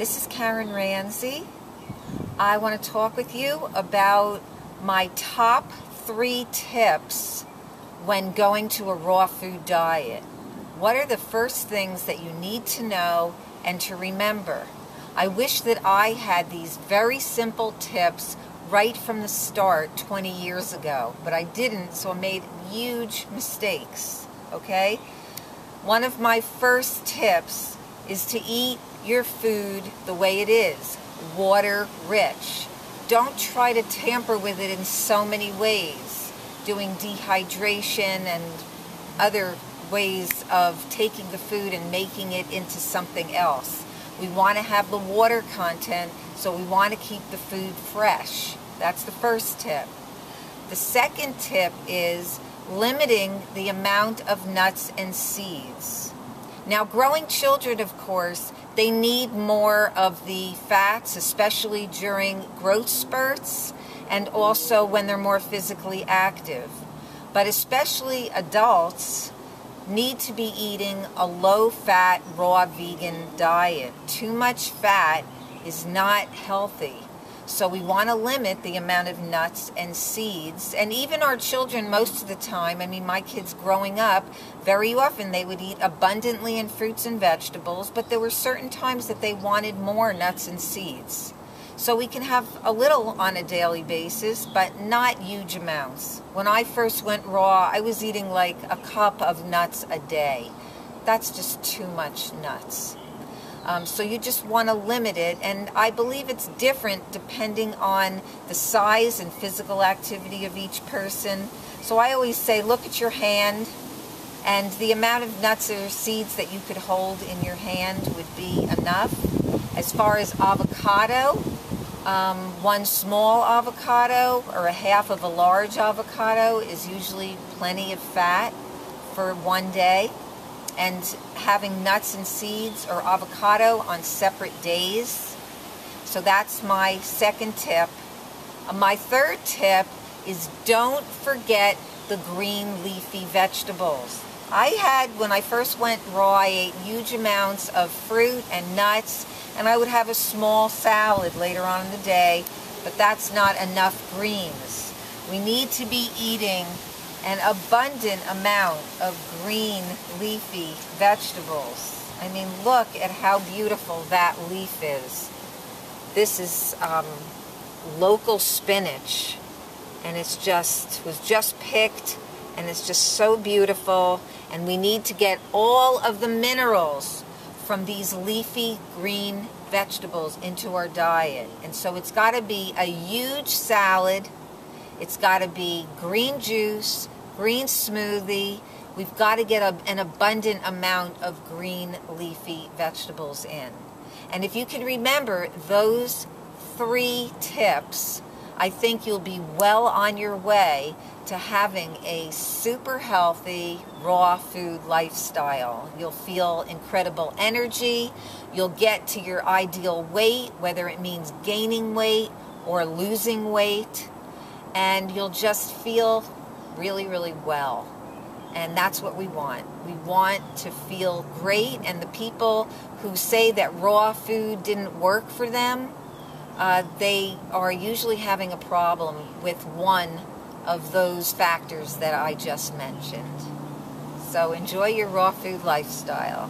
This is Ranzi. I want to talk with you about my top 3 tips when going to a raw food diet. What are the first things that you need to know and to remember? I wish that I had these very simple tips right from the start 20 years ago, but I didn't, so I made huge mistakes, okay? One of my first tips is to eat your food the way it is, water rich. Don't try to tamper with it in so many ways, doing dehydration and other ways of taking the food and making it into something else. We want to have the water content, so we want to keep the food fresh. That's the first tip. The second tip is limiting the amount of nuts and seeds. Now, growing children, of course, they need more of the fats, especially during growth spurts and also when they're more physically active. But especially adults need to be eating a low-fat, raw vegan diet. Too much fat is not healthy. So we want to limit the amount of nuts and seeds. And even our children, most of the time, I mean, my kids growing up, very often they would eat abundantly in fruits and vegetables, but there were certain times that they wanted more nuts and seeds. So we can have a little on a daily basis, but not huge amounts. When I first went raw, I was eating like a cup of nuts a day. That's just too much nuts. So you just want to limit it, and I believe it's different depending on the size and physical activity of each person. So I always say, look at your hand, and the amount of nuts or seeds that you could hold in your hand would be enough. As far as avocado, one small avocado or a half of a large avocado is usually plenty of fat for one day. And having nuts and seeds or avocado on separate days. So that's my second tip. My third tip is don't forget the green leafy vegetables. When I first went raw, I ate huge amounts of fruit and nuts, and I would have a small salad later on in the day, but that's not enough greens. We need to be eating an abundant amount of green leafy vegetables. I mean, look at how beautiful that leaf is. This is local spinach, and was just picked, and it's just so beautiful. And we need to get all of the minerals from these leafy green vegetables into our diet. And so it's got to be a huge salad. It's got to be green juice, green smoothie. We've got to get an abundant amount of green leafy vegetables in. And if you can remember those 3 tips, I think you'll be well on your way to having a super healthy raw food lifestyle. You'll feel incredible energy. You'll get to your ideal weight, whether it means gaining weight or losing weight. And you'll just feel really, really well. And that's what we want. We want to feel great. And the people who say that raw food didn't work for them, they are usually having a problem with one of those factors that I just mentioned. So enjoy your raw food lifestyle.